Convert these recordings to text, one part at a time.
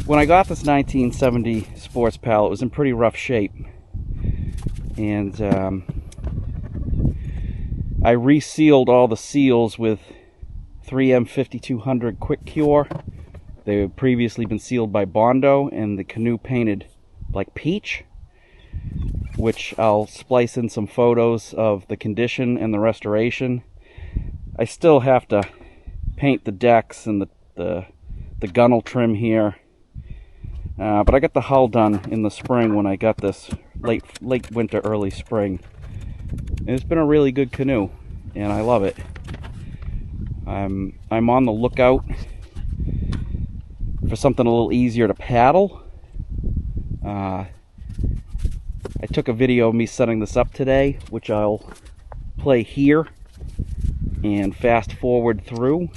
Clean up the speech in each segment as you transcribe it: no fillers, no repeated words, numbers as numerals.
When I got this 1970 Sportspal, it was in pretty rough shape, and I resealed all the seals with 3M 5200 Quick Cure. They had previously been sealed by Bondo, and the Canoe painted like peach, which I'll splice in some photos of the condition and the restoration. I still have to paint the decks and the gunnel trim here, but I got the hull done in the spring when I got this late winter, early spring. And it's been a really good canoe, and I love it. I'm on the lookout for something a little easier to paddle. I took a video of me setting this up today, which I'll play here and fast forward through.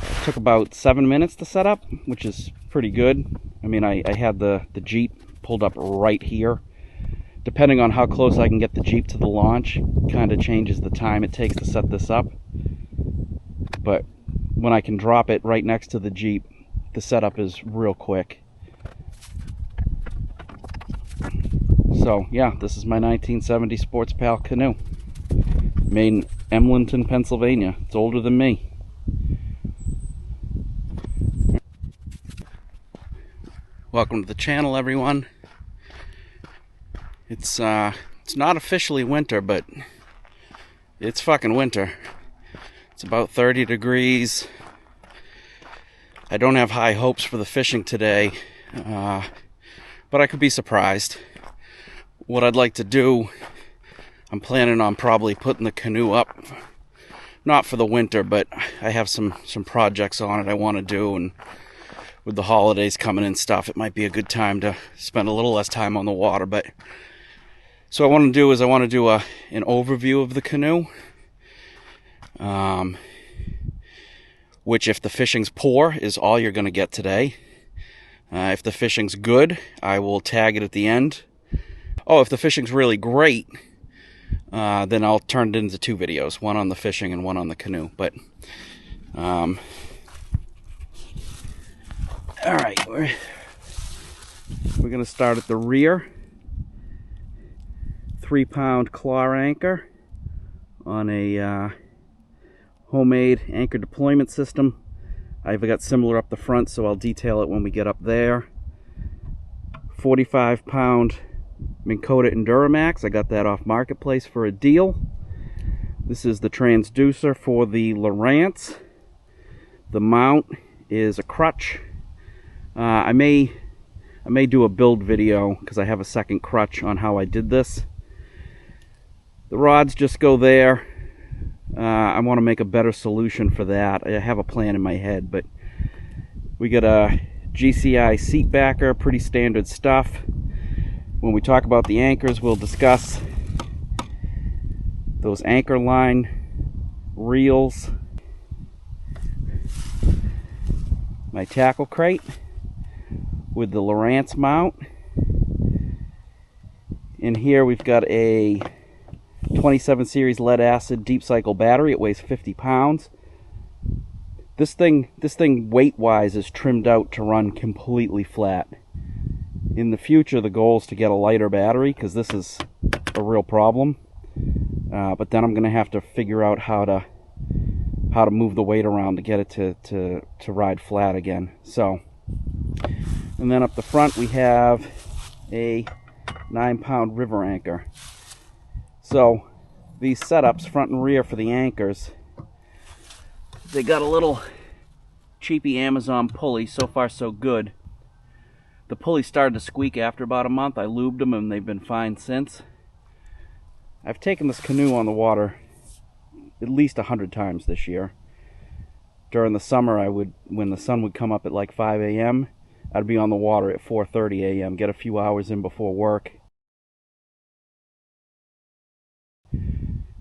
It took about 7 minutes to set up, which is pretty good. I mean, I had the Jeep pulled up right here. Depending on how close I can get the Jeep to the launch, kind of changes the time it takes to set this up. But when I can drop it right next to the Jeep, the setup is real quick. So yeah, this is my 1970 Sportspal canoe, made in Emlenton, Pennsylvania. It's older than me. Welcome to the channel, everyone. It's not officially winter, but it's fucking winter. It's about 30 degrees. I don't have high hopes for the fishing today, but I could be surprised. What I'd like to do, I'm planning on probably putting the canoe up, not for the winter, but I have some projects on it I want to do, and with the holidays coming and stuff, it might be a good time to spend a little less time on the water. But so what I want to do is I want to do an overview of the canoe, which, if the fishing's poor, is all you're going to get today. If the fishing's good, I will tag it at the end. Oh, if the fishing's really great, then I'll turn it into 2 videos, one on the fishing and one on the canoe. But all right, we're going to start at the rear. 3-pound claw anchor on a homemade anchor deployment system. I've got similar up the front, so I'll detail it when we get up there. 45-pound Minn Kota Enduramax. I got that off Marketplace for a deal. This is the transducer for the Lowrance. The mount is a crutch. I may do a build video because I have a second crutch on how I did this. The rods just go there. I want to make a better solution for that. I have a plan in my head, but we got a GCI seat backer, pretty standard stuff. When we talk about the anchors, we'll discuss those anchor line reels. My tackle crate with the Lowrance mount. In here we've got a 27 series lead acid deep cycle battery. It weighs 50 pounds. This thing weight wise is trimmed out to run completely flat. In the future, the goal is to get a lighter battery, because this is a real problem. But then I'm going to have to figure out how to move the weight around to get it to ride flat again. So, and then up the front we have a 9-pound river anchor. So these setups, front and rear, for the anchors, they got a little cheapy Amazon pulley. So far so good. The pulley started to squeak after about a month. I lubed them and they've been fine since. I've taken this canoe on the water at least 100 times this year. During the summer, when the sun would come up at like 5 a.m., I'd be on the water at 4:30 a.m., get a few hours in before work.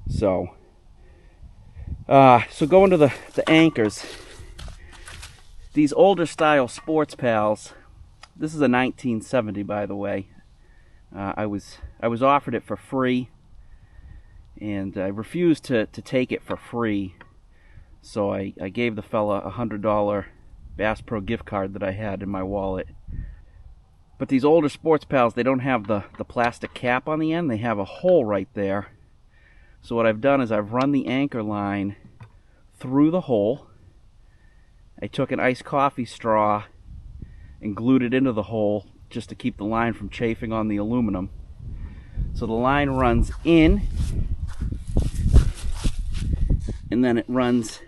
So going to the anchors. These older style Sportspals. This is a 1970, by the way. I was offered it for free, and I refused to take it for free. So I gave the fella a $100 Bass Pro gift card that I had in my wallet. But these older Sportspals, they don't have the plastic cap on the end. They have a hole right there. So what I've done is I've run the anchor line through the hole. I took an iced coffee straw and glued it into the hole just to keep the line from chafing on the aluminum. So the line runs in, and then it runs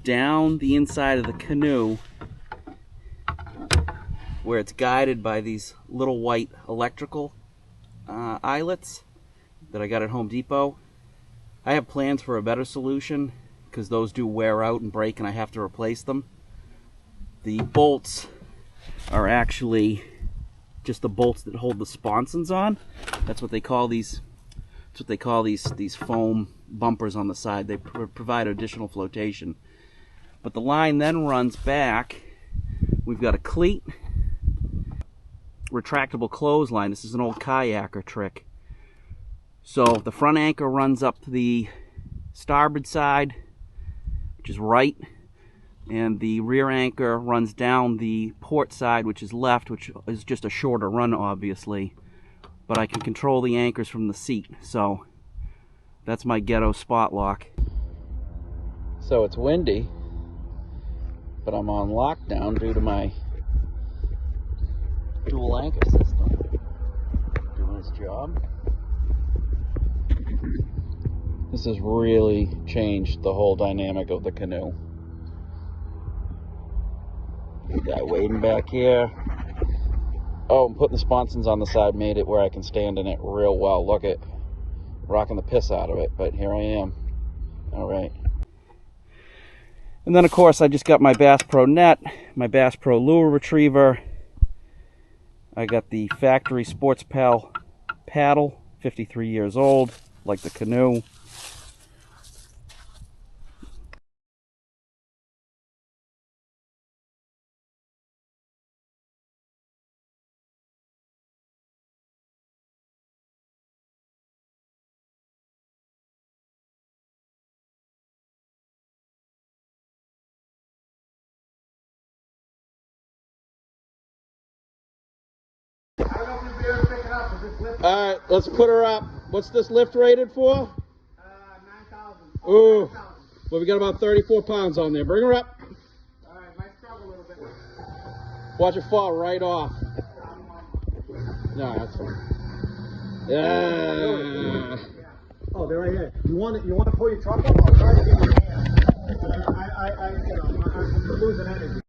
down the inside of the canoe, where it's guided by these little white electrical eyelets that I got at Home Depot. I have plans for a better solution because those do wear out and break and I have to replace them. The bolts are actually just the bolts that hold the sponsons on. That's what they call these. That's what they call these foam bumpers on the side. They provide additional flotation. But the line then runs back. We've got a cleat, retractable clothesline. This is an old kayaker trick. So the front anchor runs up to the starboard side, which is right, and the rear anchor runs down the port side, which is left, which is just a shorter run, obviously. But I can control the anchors from the seat, so that's my ghetto spot lock. So it's windy, but I'm on lockdown due to my dual anchor system doing its job. This has really changed the whole dynamic of the canoe. Guy wading back here. Oh, and putting the sponsons on the side made it where I can stand in it real well. Look at rocking the piss out of it, but here I am. All right. And then of course I just got my Bass Pro net, my Bass Pro lure retriever. I got the factory Sportspal paddle, 53 years old, like the canoe. All right, let's put her up. What's this lift rated for? 9,000. Ooh, well, we got about 34 pounds on there. Bring her up. All right, might struggle a little bit. Watch it fall right off. No, that's fine. Yeah. Oh, they're right here. You want to pull your truck up? I'll try to get your hand. I'm losing energy.